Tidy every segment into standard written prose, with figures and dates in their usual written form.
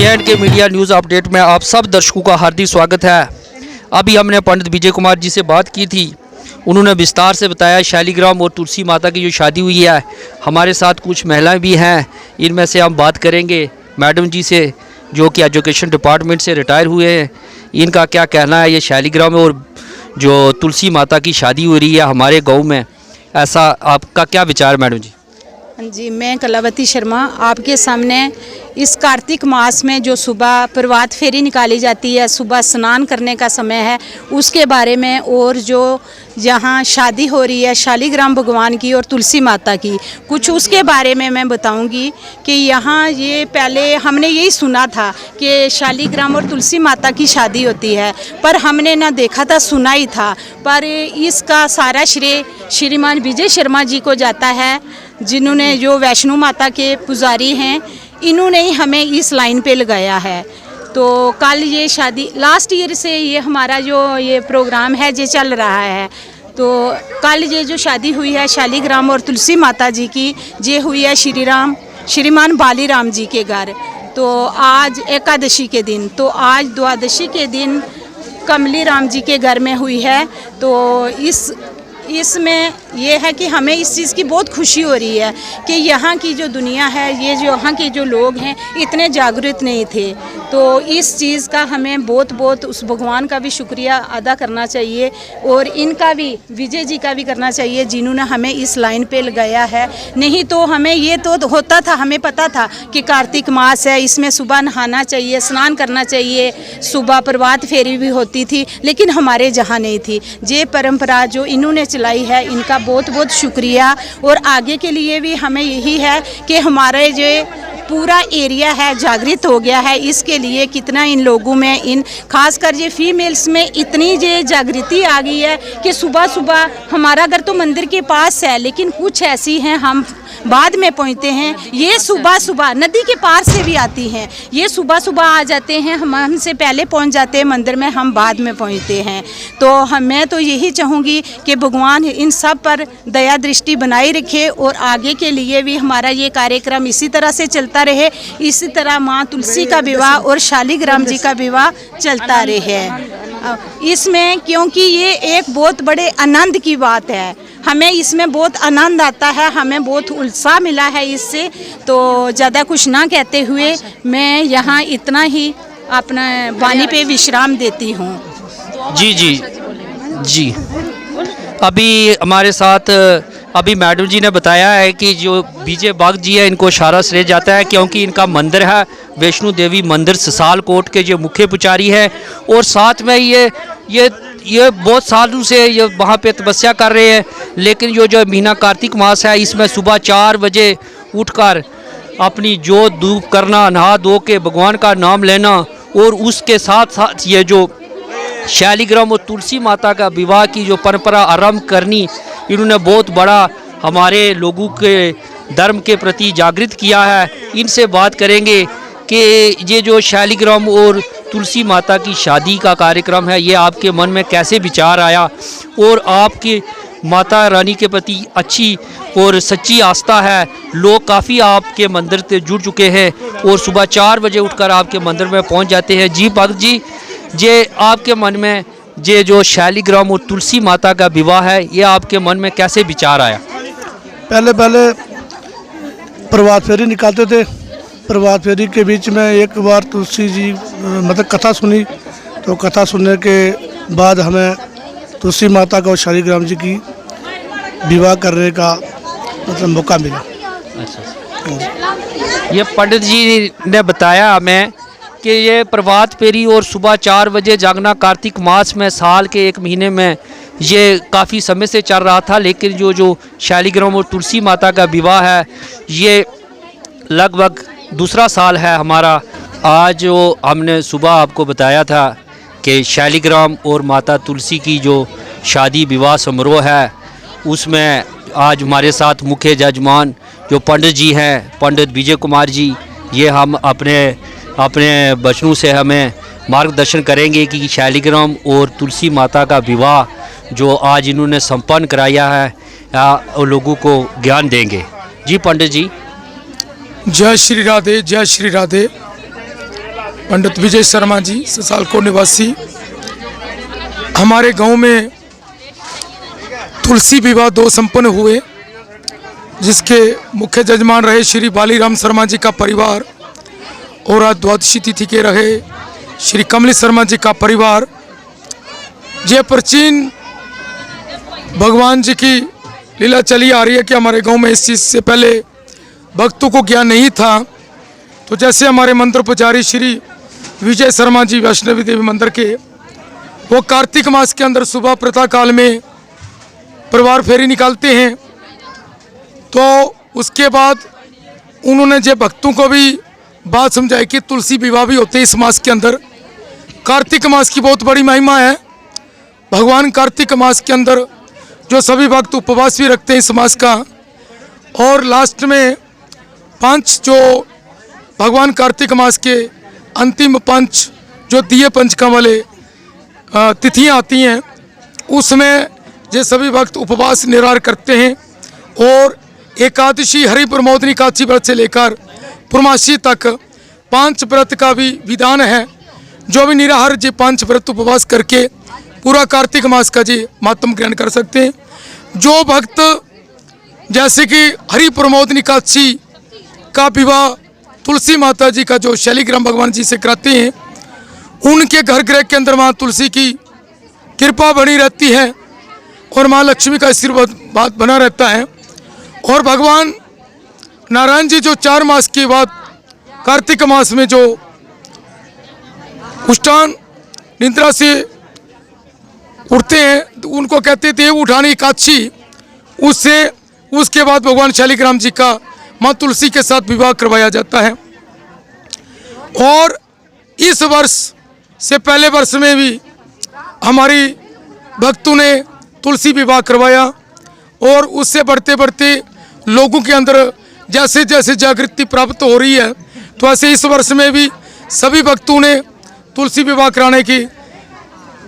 J&K media news update में आप सब दर्शकों का हार्दिक स्वागत है। अभी हमने पंडित विजय कुमार जी से बात की थी, उन्होंने विस्तार से बताया शालिग्राम और तुलसी माता की जो शादी हुई है। हमारे साथ कुछ महिलाएं भी हैं, इनमें से हम बात करेंगे मैडम जी से जो कि एजुकेशन डिपार्टमेंट से रिटायर हुए हैं। इनका क्या कहना है ये शालिग्राम और जो तुलसी माता की शादी हो रही है हमारे गाँव में, ऐसा आपका क्या विचार मैडम जी? जी, मैं कलावती शर्मा आपके सामने इस कार्तिक मास में जो सुबह प्रभात फेरी निकाली जाती है, सुबह स्नान करने का समय है, उसके बारे में और जो यहाँ शादी हो रही है शालिग्राम भगवान की और तुलसी माता की, कुछ उसके बारे में मैं बताऊंगी कि यहाँ ये पहले हमने यही सुना था कि शालिग्राम और तुलसी माता की शादी होती है, पर हमने ना देखा था सुना ही था। पर इसका सारा श्रेय श्रीमान विजय शर्मा जी को जाता है, जिन्होंने जो वैष्णो माता के पुजारी हैं, इन्होंने ही हमें इस लाइन पे लगाया है। तो कल ये शादी लास्ट ईयर से ये हमारा जो ये प्रोग्राम है ये चल रहा है। तो कल ये जो शादी हुई है शालिग्राम और तुलसी माता जी की, ये हुई है श्रीमान बालीराम जी के घर। तो आज एकादशी के दिन, तो आज द्वादशी के दिन कमली राम जी के घर में हुई है। तो इसमें यह है कि हमें इस चीज़ की बहुत खुशी हो रही है कि यहाँ की जो दुनिया है, ये जो यहाँ के जो लोग हैं इतने जागरूक नहीं थे। तो इस चीज़ का हमें बहुत उस भगवान का भी शुक्रिया अदा करना चाहिए और इनका भी, विजय जी का भी करना चाहिए जिन्होंने हमें इस लाइन पे लगाया है। नहीं तो हमें ये तो होता था, हमें पता था कि कार्तिक मास है, इसमें सुबह नहाना चाहिए, स्नान करना चाहिए, सुबह प्रभात फेरी भी होती थी, लेकिन हमारे जहाँ नहीं थी। ये परंपरा जो इन्होंने चलाई है, इनका बहुत शुक्रिया। और आगे के लिए भी हमें यही है कि हमारे जो पूरा एरिया है जागृत हो गया है, इसके लिए कितना इन लोगों में, इन खासकर ये फीमेल्स में इतनी ये जागृति आ गई है कि सुबह सुबह हमारा घर तो मंदिर के पास है, लेकिन कुछ ऐसी हैं हम बाद में पहुंचते हैं, ये सुबह सुबह नदी के पार से भी आती हैं, ये सुबह सुबह आ जाते हैं, हम हमसे पहले पहुंच जाते हैं मंदिर में, हम बाद में पहुंचते हैं। तो मैं तो यही चाहूँगी कि भगवान इन सब पर दया दृष्टि बनाए रखे और आगे के लिए भी हमारा ये कार्यक्रम इसी तरह से चलता रहे, इसी तरह माँ तुलसी का विवाह और शालिग्राम जी का विवाह चलता रहे इसमें, क्योंकि ये एक बहुत बड़े आनंद की बात है। हमें इसमें बहुत आनंद आता है, हमें बहुत उत्साह मिला है इससे। तो ज़्यादा कुछ ना कहते हुए मैं यहाँ इतना ही अपना वाणी पे विश्राम देती हूँ। जी अभी हमारे साथ अभी मैडम जी ने बताया है कि जो विजय बाग जी है इनको सारा श्रेय जाता है, क्योंकि इनका मंदिर है वैष्णो देवी मंदिर ससालकोट के जो मुख्य पुजारी है, और साथ में ये बहुत सालों से ये वहाँ पे तपस्या कर रहे हैं। लेकिन जो महीना कार्तिक मास है, इसमें सुबह 4 बजे उठकर अपनी जोत धूप करना, नहा धो के भगवान का नाम लेना, और उसके साथ साथ ये जो शालिग्राम और तुलसी माता का विवाह की जो परंपरा आरंभ करनी, इन्होंने बहुत बड़ा हमारे लोगों के धर्म के प्रति जागृत किया है। इनसे बात करेंगे कि ये जो शालिग्राम और तुलसी माता की शादी का कार्यक्रम है, ये आपके मन में कैसे विचार आया, और आपकी माता रानी के प्रति अच्छी और सच्ची आस्था है, लोग काफ़ी आपके मंदिर से जुड़ चुके हैं और सुबह 4 बजे उठकर आपके मंदिर में पहुंच जाते हैं। जी भक्त जी, ये आपके मन में ये जो शालिग्राम और तुलसी माता का विवाह है, ये आपके मन में कैसे विचार आया? पहले प्रभात फेरी निकालते थे, प्रभात फेरी के बीच में एक बार तुलसी जी मतलब कथा सुनी, तो कथा सुनने के बाद हमें तुलसी माता का और शालिग्राम जी की विवाह करने का मतलब मौका मिला। अच्छा, ये पंडित जी ने बताया हमें कि ये प्रभात फेरी और सुबह 4 बजे जागना कार्तिक मास में साल के 1 महीने में ये काफ़ी समय से चल रहा था, लेकिन जो शालिग्राम और तुलसी माता का विवाह है ये लगभग दूसरा साल है हमारा। आज जो हमने सुबह आपको बताया था कि शालिग्राम और माता तुलसी की जो शादी विवाह समारोह है, उसमें आज हमारे साथ मुख्य जजमान जो पंडित जी हैं, पंडित विजय कुमार जी, ये हम अपने बचनों से हमें मार्गदर्शन करेंगे कि शालिग्राम और तुलसी माता का विवाह जो आज इन्होंने संपन्न कराया है, लोगों को ज्ञान देंगे। जी पंडित जी। जय श्री राधे, जय श्री राधे। पंडित विजय शर्मा जी, ससालकोट निवासी। हमारे गांव में तुलसी विवाह 2 संपन्न हुए, जिसके मुख्य जजमान रहे श्री बालीराम शर्मा जी का परिवार और आज द्वादशी तिथि के रहे श्री कमली शर्मा जी का परिवार। यह प्राचीन भगवान जी की लीला चली आ रही है कि हमारे गांव में इस चीज़ से पहले भक्तों को ज्ञान नहीं था। तो जैसे हमारे मंत्र पुजारी श्री विजय शर्मा जी वैष्णवी देवी मंदिर के, वो कार्तिक मास के अंदर सुबह प्रातः काल में परिवार फेरी निकालते हैं। तो उसके बाद उन्होंने जो भक्तों को भी बात समझाई कि तुलसी विवाह भी होते हैं इस मास के अंदर। कार्तिक मास की बहुत बड़ी महिमा है। भगवान कार्तिक मास के अंदर जो सभी भक्त उपवास भी रखते हैं इस मास का, और लास्ट में 5 जो भगवान कार्तिक मास के अंतिम 5 जो दिए पंचका वाले तिथियाँ आती हैं, उसमें ये सभी भक्त उपवास निराहार करते हैं। और एकादशी हरि प्रमोदनी एकादशी व्रत से लेकर पूर्णमासी तक 5 व्रत का भी विधान है। जो भी निराहार जी 5 व्रत उपवास करके पूरा कार्तिक मास का जी महात्म ग्रहण कर सकते हैं। जो भक्त जैसे कि हरि प्रमोदनी एकादशी का विवाह तुलसी माता जी का जो शालिग्राम भगवान जी से कराते हैं, उनके घर गृह के अंदर माँ तुलसी की कृपा बनी रहती है और माँ लक्ष्मी का आशीर्वाद बना रहता है। और भगवान नारायण जी जो 4 मास के बाद कार्तिक मास में जो उष्टान निद्रा से उठते हैं, तो उनको कहते थे उठानी एकादशी। उसके बाद भगवान शालिग्राम जी का माँ तुलसी के साथ विवाह करवाया जाता है। और इस वर्ष से पहले वर्ष में भी हमारी भक्तों ने तुलसी विवाह करवाया, और उससे बढ़ते बढ़ते लोगों के अंदर जैसे जैसे जागृति प्राप्त हो रही है, तो ऐसे इस वर्ष में भी सभी भक्तों ने तुलसी विवाह कराने की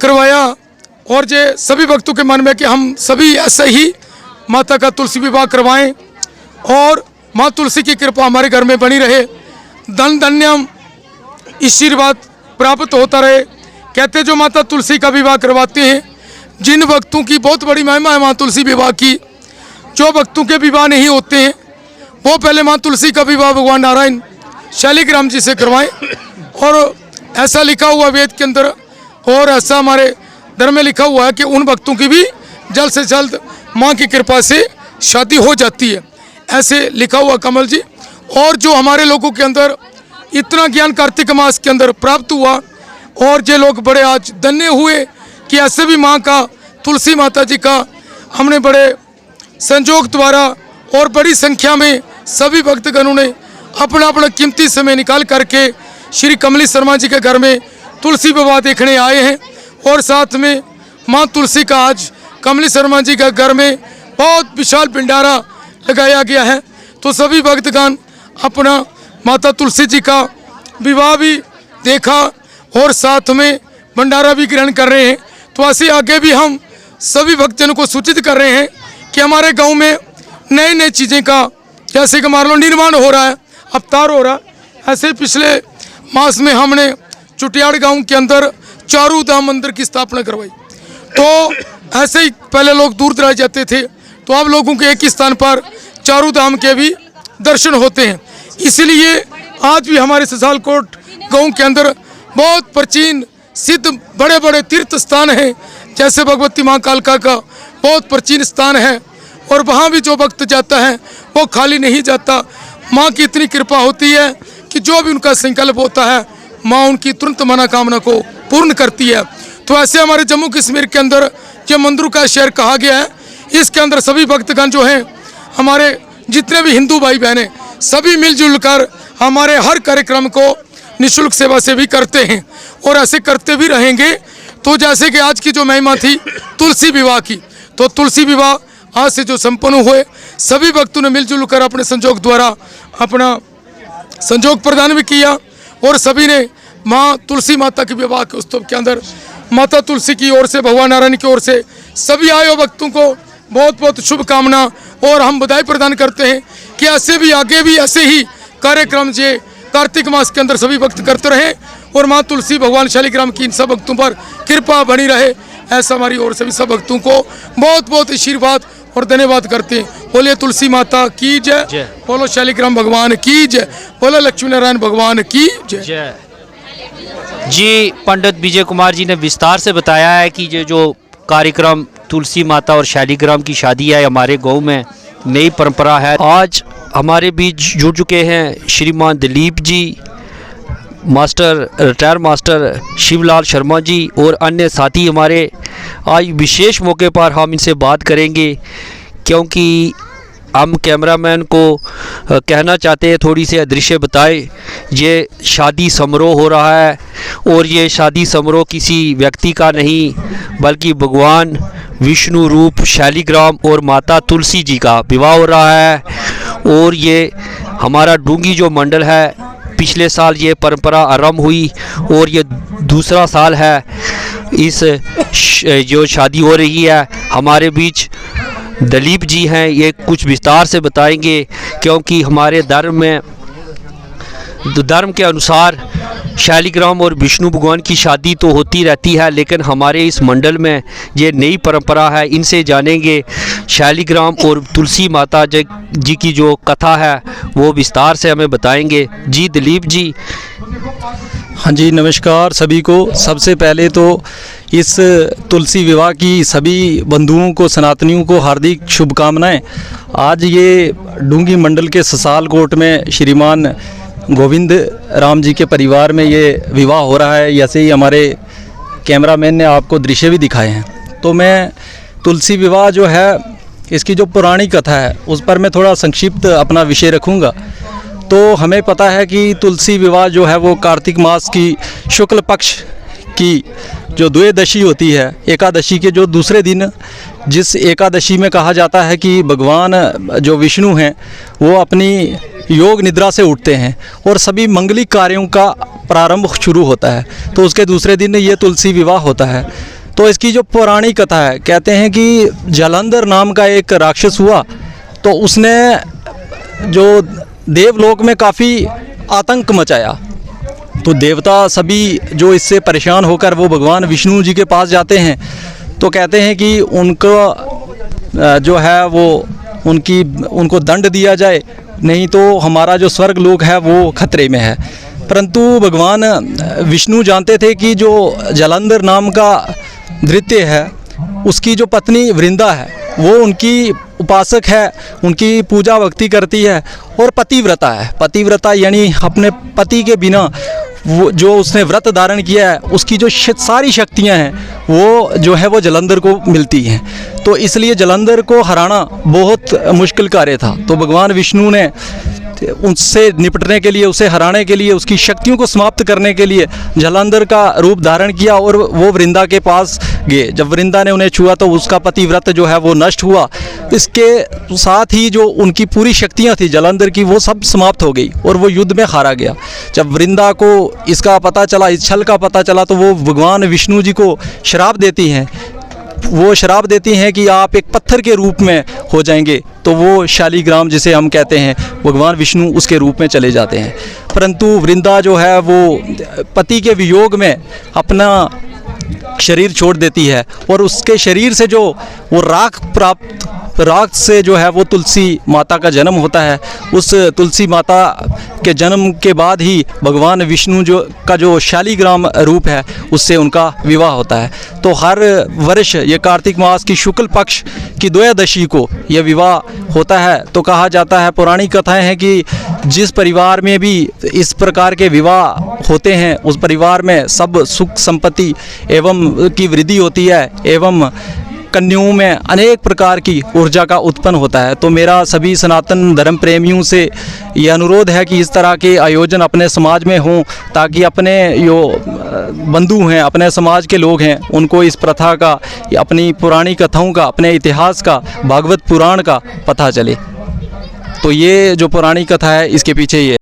करवाया। और ये सभी भक्तों के मन में कि हम सभी ऐसे ही माता का तुलसी विवाह करवाएं और माँ तुलसी की कृपा हमारे घर में बनी रहे, धन धन्यम आशीर्वाद प्राप्त होता रहे। कहते जो माता तुलसी का विवाह करवाते हैं, जिन भक्तों की बहुत बड़ी महिमा है माँ तुलसी विवाह की, जो भक्तों के विवाह नहीं होते हैं वो पहले माँ तुलसी का विवाह भगवान नारायण शालिग्राम जी से करवाएं। और ऐसा लिखा हुआ वेद के अंदर, और ऐसा हमारे धर्म में लिखा हुआ है कि उन भक्तों की भी जल्द से जल्द माँ की कृपा से शादी हो जाती है, ऐसे लिखा हुआ कमल जी। और जो हमारे लोगों के अंदर इतना ज्ञान कार्तिक मास के अंदर प्राप्त हुआ, और ये लोग बड़े आज धन्य हुए कि ऐसे भी माँ का तुलसी माता जी का हमने बड़े संजोग द्वारा और बड़ी संख्या में सभी भक्तगणों ने अपना अपना कीमती समय निकाल करके श्री कमली शर्मा जी के घर में तुलसी विवाह देखने आए हैं। और साथ में माँ तुलसी का आज कमली शर्मा जी के घर में बहुत विशाल भंडारा लगाया गया है। तो सभी भक्तगण अपना माता तुलसी जी का विवाह भी देखा और साथ में भंडारा भी ग्रहण कर रहे हैं। तो ऐसे आगे भी हम सभी भक्तजनों को सूचित कर रहे हैं कि हमारे गांव में नई नई चीज़ें का जैसे कि मान लो निर्माण हो रहा है, अवतार हो रहा है। ऐसे पिछले मास में हमने चुटियाड़ गांव के अंदर चारू धाम मंदिर की स्थापना करवाई। तो ऐसे ही पहले लोग दूर दराज जाते थे, तो अब लोगों के एक ही स्थान पर चारू धाम के भी दर्शन होते हैं। इसलिए आज भी हमारे ससालकोट गांव के अंदर बहुत प्राचीन सिद्ध बड़े बड़े तीर्थ स्थान हैं, जैसे भगवती माँ कालका का बहुत प्राचीन स्थान है, और वहाँ भी जो भक्त जाता है वो खाली नहीं जाता। माँ की इतनी कृपा होती है कि जो भी उनका संकल्प होता है माँ उनकी तुरंत मनोकामना को पूर्ण करती है। तो ऐसे हमारे जम्मू कश्मीर के अंदर जो मंदिरों का शहर कहा गया है, इसके अंदर सभी भक्तगण जो हैं, हमारे जितने भी हिंदू भाई बहनें सभी मिलजुल कर हमारे हर कार्यक्रम को निःशुल्क सेवा से भी करते हैं और ऐसे करते भी रहेंगे। तो जैसे कि आज की जो महिमा थी तुलसी विवाह की, तो तुलसी विवाह आज से जो संपन्न हुए, सभी भक्तों ने मिलजुल कर अपने संजोग द्वारा अपना संजोग प्रदान भी किया, और सभी ने माँ तुलसी माता के विवाह के उत्सव के अंदर माता तुलसी की ओर से, भगवान नारायण की ओर से सभी आए भक्तों को बहुत बहुत शुभकामना और हम बधाई प्रदान करते हैं कि ऐसे भी आगे भी ऐसे ही कार्यक्रम जो कार्तिक मास के अंदर सभी भक्त करते रहें और माँ तुलसी भगवान शालिग्राम की इन सब भक्तों पर कृपा बनी रहे, ऐसा हमारी ओर सभी सब भक्तों को बहुत बहुत आशीर्वाद और धन्यवाद करते हैं। बोलिए तुलसी माता की जय, बोलो शालिग्राम भगवान की जय, बोलो लक्ष्मी नारायण भगवान की जय। जी, पंडित विजय कुमार जी ने विस्तार से बताया है कि ये जो कार्यक्रम तुलसी माता और शालिग्राम की शादी है हमारे गांव में नई परंपरा है। आज हमारे बीच जुड़ चुके हैं श्रीमान Dilip ji, master retire master Shivlal Sharma ji और अन्य साथी हमारे। आज विशेष मौके पर हम इनसे बात करेंगे क्योंकि हम कैमरामैन को कहना चाहते हैं थोड़ी सी दृश्य बताए। ये शादी समारोह हो रहा है और ये शादी समारोह किसी व्यक्ति का नहीं बल्कि भगवान विष्णु रूप शालिग्राम और माता तुलसी जी का विवाह हो रहा है। और ये हमारा डूंगी जो मंडल है, पिछले साल ये परंपरा आरंभ हुई और ये दूसरा साल है इस जो शादी हो रही है। हमारे बीच दिलीप जी हैं, ये कुछ विस्तार से बताएंगे क्योंकि हमारे धर्म के अनुसार शालिग्राम और विष्णु भगवान की शादी तो होती रहती है, लेकिन हमारे इस मंडल में ये नई परंपरा है। इनसे जानेंगे शालिग्राम और तुलसी माता जी की जो कथा है वो विस्तार से हमें बताएंगे। जी दिलीप जी। हाँ जी, नमस्कार सभी को। सबसे पहले तो इस तुलसी विवाह की सभी बंधुओं को, सनातनियों को हार्दिक शुभकामनाएं। आज ये डूंगी मंडल के ससाल कोट में श्रीमान गोविंद राम जी के परिवार में ये विवाह हो रहा है। ऐसे ही हमारे कैमरामैन ने आपको दृश्य भी दिखाए हैं। तो मैं तुलसी विवाह जो है, इसकी जो पुरानी कथा है उस पर मैं थोड़ा संक्षिप्त अपना विषय रखूँगा। तो हमें पता है कि तुलसी विवाह जो है वो कार्तिक मास की शुक्ल पक्ष की जो द्वादशी होती है, एकादशी के जो दूसरे दिन, जिस एकादशी में कहा जाता है कि भगवान जो विष्णु हैं वो अपनी योग निद्रा से उठते हैं और सभी मंगलिक कार्यों का प्रारंभ शुरू होता है। तो उसके दूसरे दिन ये तुलसी विवाह होता है। तो इसकी जो पौराणिक कथा है, कहते हैं कि जालंधर नाम का एक राक्षस हुआ, तो उसने जो देवलोक में काफ़ी आतंक मचाया। तो देवता सभी जो इससे परेशान होकर वो भगवान विष्णु जी के पास जाते हैं, तो कहते हैं कि उनको जो है वो उनको दंड दिया जाए, नहीं तो हमारा जो स्वर्ग लोक है वो खतरे में है। परंतु भगवान विष्णु जानते थे कि जो जालंधर नाम का दैत्य है उसकी जो पत्नी वृंदा है वो उनकी उपासक है, उनकी पूजा भक्ति करती है और पतिव्रता है। पतिव्रता यानी अपने पति के बिना वो जो उसने व्रत धारण किया है उसकी जो सारी शक्तियां हैं वो जो है वो जालंधर को मिलती हैं। तो इसलिए जालंधर को हराना बहुत मुश्किल कार्य था। तो भगवान विष्णु ने उससे निपटने के लिए, उसे हराने के लिए, उसकी शक्तियों को समाप्त करने के लिए जालंधर का रूप धारण किया और वो वृंदा के पास गए। जब वृंदा ने उन्हें छुआ तो उसका पतिव्रत जो है वो नष्ट हुआ। इसके साथ ही जो उनकी पूरी शक्तियां थी जालंधर की वो सब समाप्त हो गई और वो युद्ध में हारा गया। जब वृंदा को इसका पता चला, इस छल का पता चला, तो वो भगवान विष्णु जी को श्राप देती हैं। वो शराब देती हैं कि आप एक पत्थर के रूप में हो जाएंगे। तो वो शालिग्राम जिसे हम कहते हैं, भगवान विष्णु उसके रूप में चले जाते हैं। परंतु वृंदा जो है वो पति के वियोग में अपना शरीर छोड़ देती है और उसके शरीर से जो वो राख से जो है वो तुलसी माता का जन्म होता है। उस तुलसी माता के जन्म के बाद ही भगवान विष्णु का जो शालिग्राम रूप है उससे उनका विवाह होता है। तो हर वर्ष ये कार्तिक मास की शुक्ल पक्ष की द्वादशी को यह विवाह होता है। तो कहा जाता है, पौराणिक कथाएं हैं कि जिस परिवार में भी इस प्रकार के विवाह होते हैं उस परिवार में सब सुख संपत्ति एवं की वृद्धि होती है एवं कन्याओं में अनेक प्रकार की ऊर्जा का उत्पन्न होता है। तो मेरा सभी सनातन धर्म प्रेमियों से ये अनुरोध है कि इस तरह के आयोजन अपने समाज में हों, ताकि अपने जो बंधु हैं, अपने समाज के लोग हैं, उनको इस प्रथा का, अपनी पुरानी कथाओं का, अपने इतिहास का, भागवत पुराण का पता चले। तो ये जो पुरानी कथा है इसके पीछे ये